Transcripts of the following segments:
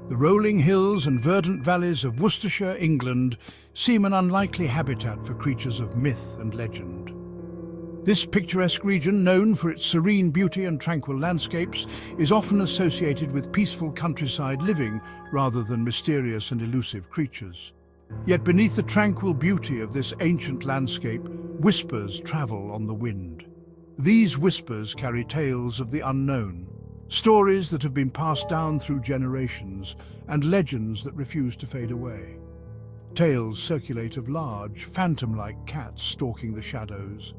The rolling hills and verdant valleys of Worcestershire, England, seem an unlikely habitat for creatures of myth and legend. This picturesque region, known for its serene beauty and tranquil landscapes, is often associated with peaceful countryside living rather than mysterious and elusive creatures. Yet beneath the tranquil beauty of this ancient landscape, whispers travel on the wind. These whispers carry tales of the unknown, stories that have been passed down through generations, and legends that refuse to fade away. Tales circulate of large, phantom-like cats stalking the shadows.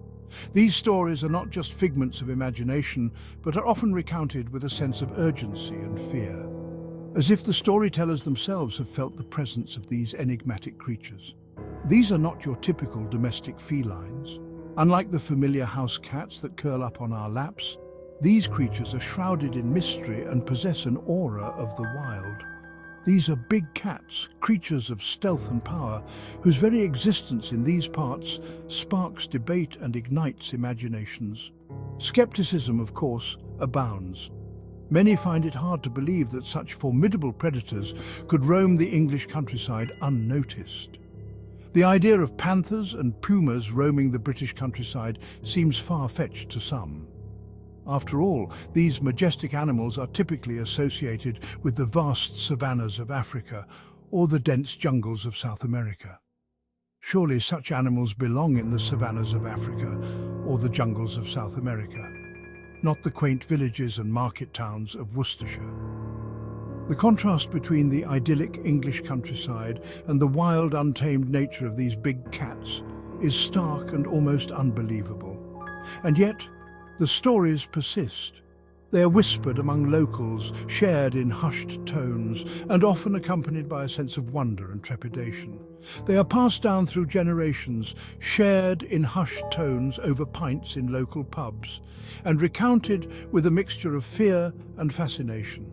These stories are not just figments of imagination, but are often recounted with a sense of urgency and fear, as if the storytellers themselves have felt the presence of these enigmatic creatures. These are not your typical domestic felines. Unlike the familiar house cats that curl up on our laps, these creatures are shrouded in mystery and possess an aura of the wild. These are big cats, creatures of stealth and power, whose very existence in these parts sparks debate and ignites imaginations. Skepticism, of course, abounds. Many find it hard to believe that such formidable predators could roam the English countryside unnoticed. The idea of panthers and pumas roaming the British countryside seems far-fetched to some. After all, these majestic animals are typically associated with the vast savannas of Africa or the dense jungles of South America. Surely such animals belong in the savannas of Africa or the jungles of South America, not the quaint villages and market towns of Worcestershire. The contrast between the idyllic English countryside and the wild, untamed nature of these big cats is stark and almost unbelievable. And yet, the stories persist. They are whispered among locals, shared in hushed tones, and often accompanied by a sense of wonder and trepidation. They are passed down through generations, shared in hushed tones over pints in local pubs, and recounted with a mixture of fear and fascination.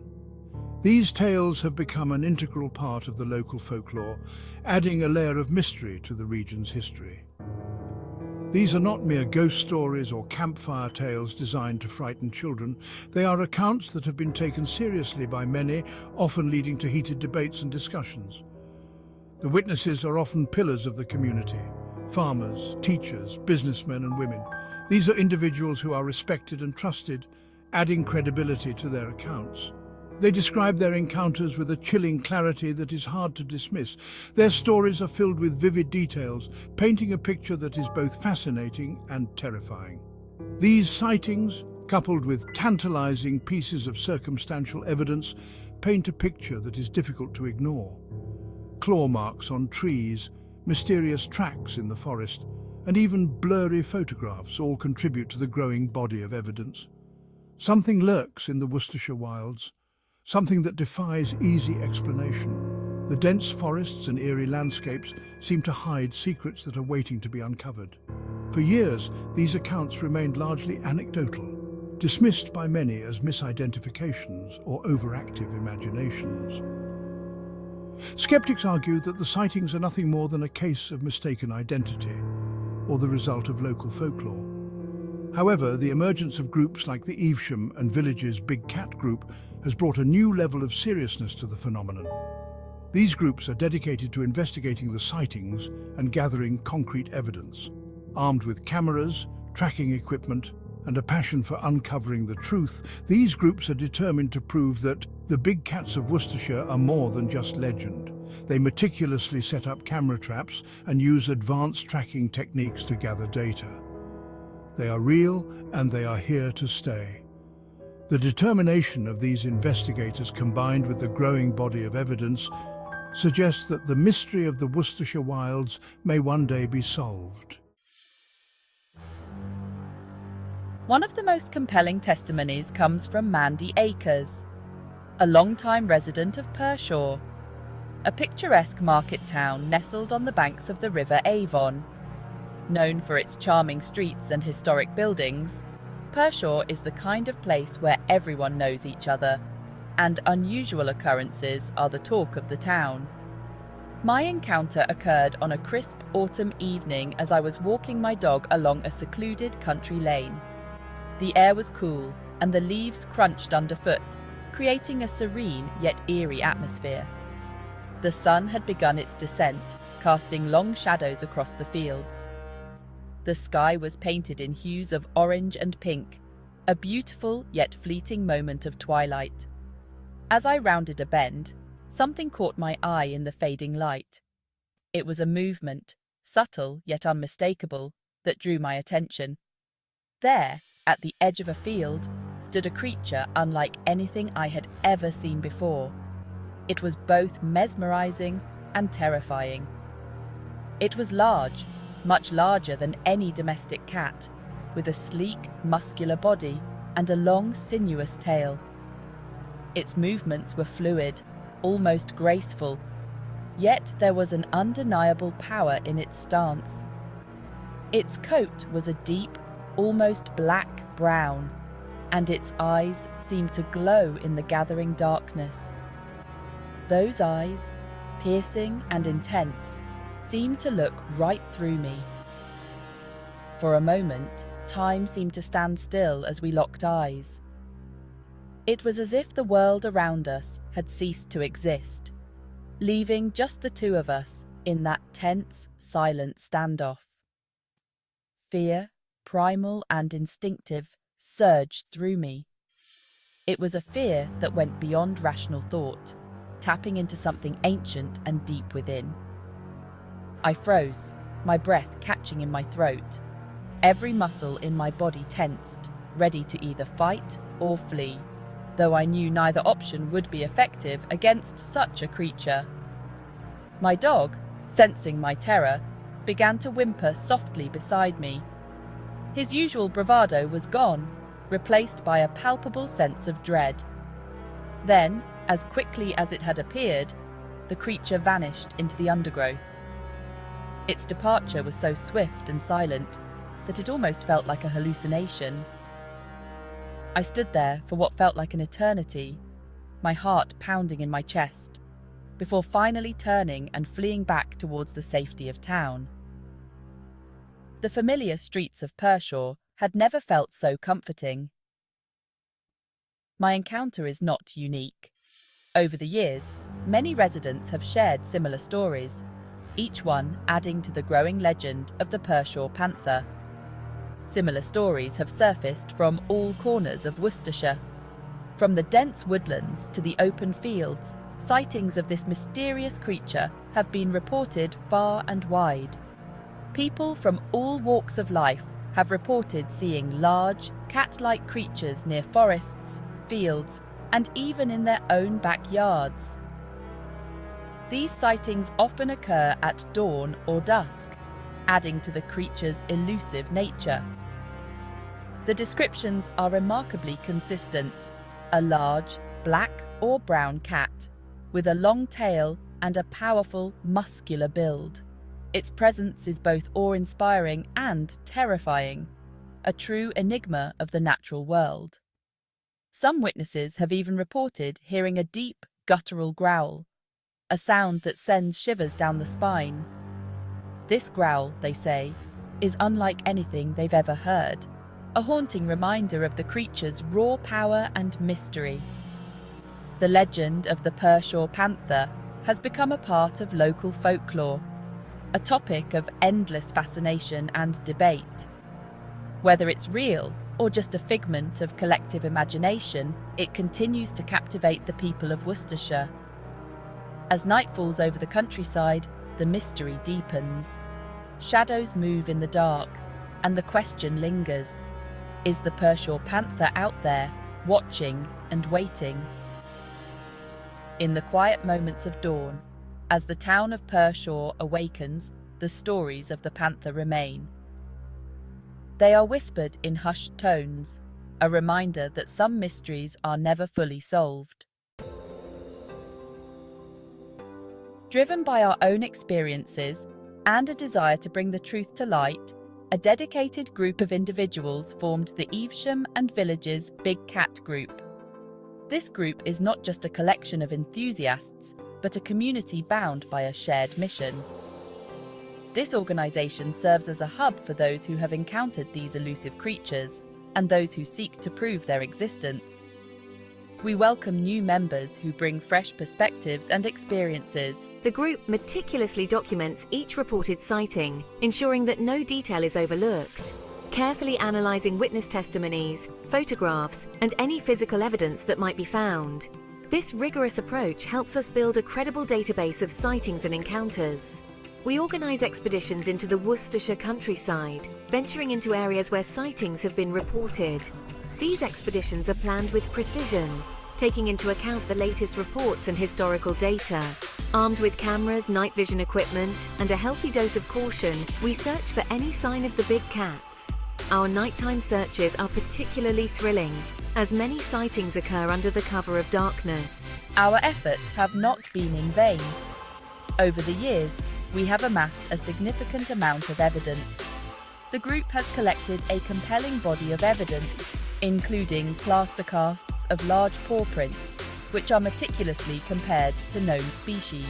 These tales have become an integral part of the local folklore, adding a layer of mystery to the region's history. These are not mere ghost stories or campfire tales designed to frighten children. They are accounts that have been taken seriously by many, often leading to heated debates and discussions. The witnesses are often pillars of the community: farmers, teachers, businessmen and women. These are individuals who are respected and trusted, adding credibility to their accounts. They describe their encounters with a chilling clarity that is hard to dismiss. Their stories are filled with vivid details, painting a picture that is both fascinating and terrifying. These sightings, coupled with tantalizing pieces of circumstantial evidence, paint a picture that is difficult to ignore. Claw marks on trees, mysterious tracks in the forest, and even blurry photographs all contribute to the growing body of evidence. Something lurks in the Worcestershire wilds, something that defies easy explanation. The dense forests and eerie landscapes seem to hide secrets that are waiting to be uncovered. For years, these accounts remained largely anecdotal, dismissed by many as misidentifications or overactive imaginations. Skeptics argue that the sightings are nothing more than a case of mistaken identity, or the result of local folklore. However, the emergence of groups like the Eam Villages Big Cat group has brought a new level of seriousness to the phenomenon. These groups are dedicated to investigating the sightings and gathering concrete evidence. Armed with cameras, tracking equipment, and a passion for uncovering the truth, these groups are determined to prove that the big cats of Worcestershire are more than just legend. They meticulously set up camera traps and use advanced tracking techniques to gather data. They are real and they are here to stay. The determination of these investigators, combined with the growing body of evidence, suggests that the mystery of the Worcestershire wilds may one day be solved. One of the most compelling testimonies comes from Mandy Akers, a long-time resident of Pershore, a picturesque market town nestled on the banks of the River Avon. Known for its charming streets and historic buildings, Pershore is the kind of place where everyone knows each other, and unusual occurrences are the talk of the town. My encounter occurred on a crisp autumn evening as I was walking my dog along a secluded country lane. The air was cool, and the leaves crunched underfoot, creating a serene yet eerie atmosphere. The sun had begun its descent, casting long shadows across the fields. The sky was painted in hues of orange and pink, a beautiful yet fleeting moment of twilight. As I rounded a bend, something caught my eye in the fading light. It was a movement, subtle yet unmistakable, that drew my attention. There, at the edge of a field, stood a creature unlike anything I had ever seen before. It was both mesmerizing and terrifying. It was large, much larger than any domestic cat, with a sleek, muscular body and a long, sinuous tail. Its movements were fluid, almost graceful, yet there was an undeniable power in its stance. Its coat was a deep, almost black-brown, and its eyes seemed to glow in the gathering darkness. Those eyes, piercing and intense, seemed to look right through me. For a moment, time seemed to stand still as we locked eyes. It was as if the world around us had ceased to exist, leaving just the two of us in that tense, silent standoff. Fear, primal and instinctive, surged through me. It was a fear that went beyond rational thought, tapping into something ancient and deep within. I froze, my breath catching in my throat. Every muscle in my body tensed, ready to either fight or flee, though I knew neither option would be effective against such a creature. My dog, sensing my terror, began to whimper softly beside me. His usual bravado was gone, replaced by a palpable sense of dread. Then, as quickly as it had appeared, the creature vanished into the undergrowth. Its departure was so swift and silent that it almost felt like a hallucination. I stood there for what felt like an eternity, my heart pounding in my chest, before finally turning and fleeing back towards the safety of town. The familiar streets of Pershore had never felt so comforting. My encounter is not unique. Over the years, many residents have shared similar stories, each one adding to the growing legend of the Pers Panther. Similar stories have surfaced from all corners of Worcestershire. From the dense woodlands to the open fields, sightings of this mysterious creature have been reported far and wide. People from all walks of life have reported seeing large, cat-like creatures near forests, fields, and even in their own backyards. These sightings often occur at dawn or dusk, adding to the creature's elusive nature. The descriptions are remarkably consistent: a large, black or brown cat, with a long tail and a powerful, muscular build. Its presence is both awe-inspiring and terrifying, a true enigma of the natural world. Some witnesses have even reported hearing a deep, guttural growl, a sound that sends shivers down the spine. This growl, they say, is unlike anything they've ever heard, a haunting reminder of the creature's raw power and mystery. The legend of the Pers Panther has become a part of local folklore, a topic of endless fascination and debate. Whether it's real or just a figment of collective imagination, it continues to captivate the people of Worcestershire. As night falls over the countryside, the mystery deepens. Shadows move in the dark, and the question lingers: is the Pers Panther out there, watching and waiting? In the quiet moments of dawn, as the town of Pershore awakens, the stories of the panther remain. They are whispered in hushed tones, a reminder that some mysteries are never fully solved. Driven by our own experiences and a desire to bring the truth to light, a dedicated group of individuals formed the Eam Villages Big Cat group. This group is not just a collection of enthusiasts, but a community bound by a shared mission. This organisation serves as a hub for those who have encountered these elusive creatures and those who seek to prove their existence. We welcome new members who bring fresh perspectives and experiences. The group meticulously documents each reported sighting, ensuring that no detail is overlooked, carefully analysing witness testimonies, photographs, and any physical evidence that might be found. This rigorous approach helps us build a credible database of sightings and encounters. We organise expeditions into the Worcestershire countryside, venturing into areas where sightings have been reported. These expeditions are planned with precision, taking into account the latest reports and historical data. Armed with cameras, night vision equipment, and a healthy dose of caution, we search for any sign of the big cats. Our nighttime searches are particularly thrilling, as many sightings occur under the cover of darkness. Our efforts have not been in vain. Over the years, we have amassed a significant amount of evidence. The group has collected a compelling body of evidence, including plaster casts of large paw prints, which are meticulously compared to known species.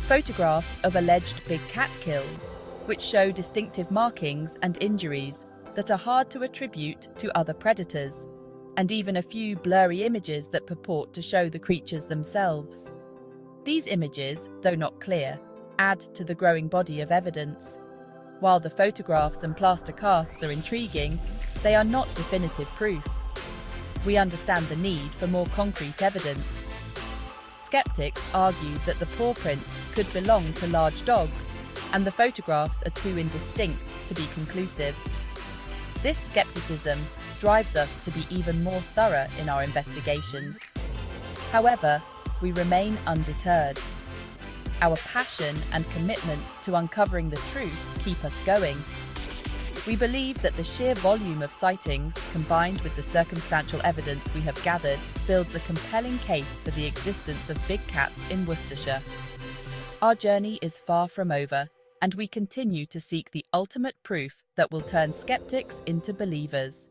Photographs of alleged big cat kills, which show distinctive markings and injuries that are hard to attribute to other predators, and even a few blurry images that purport to show the creatures themselves. These images, though not clear, add to the growing body of evidence. While the photographs and plaster casts are intriguing, they are not definitive proof. We understand the need for more concrete evidence. Skeptics argue that the paw prints could belong to large dogs, and the photographs are too indistinct to be conclusive. This skepticism drives us to be even more thorough in our investigations. However, we remain undeterred. Our passion and commitment to uncovering the truth keep us going. We believe that the sheer volume of sightings, combined with the circumstantial evidence we have gathered, builds a compelling case for the existence of big cats in Worcestershire. Our journey is far from over, and we continue to seek the ultimate proof that will turn skeptics into believers.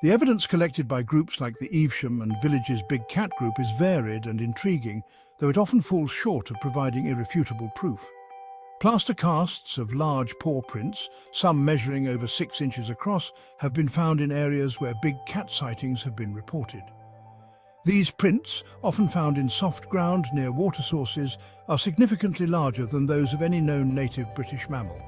The evidence collected by groups like the Eam Villages Big Cat group is varied and intriguing, though it often falls short of providing irrefutable proof. Plaster casts of large paw prints, some measuring over 6 inches across, have been found in areas where big cat sightings have been reported. These prints, often found in soft ground near water sources, are significantly larger than those of any known native British mammal.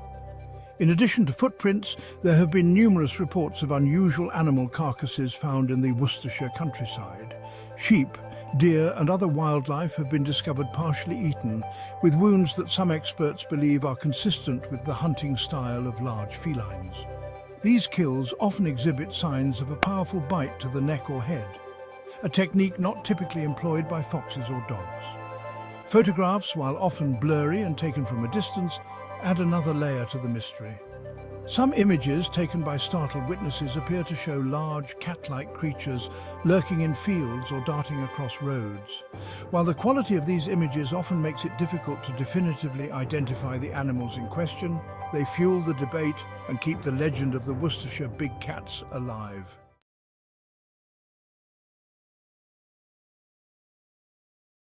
In addition to footprints, there have been numerous reports of unusual animal carcasses found in the Worcestershire countryside. Sheep, deer and other wildlife have been discovered partially eaten, with wounds that some experts believe are consistent with the hunting style of large felines. These kills often exhibit signs of a powerful bite to the neck or head, a technique not typically employed by foxes or dogs. Photographs, while often blurry and taken from a distance, add another layer to the mystery. Some images taken by startled witnesses appear to show large, cat-like creatures lurking in fields or darting across roads. While the quality of these images often makes it difficult to definitively identify the animals in question, they fuel the debate and keep the legend of the Worcestershire big cats alive.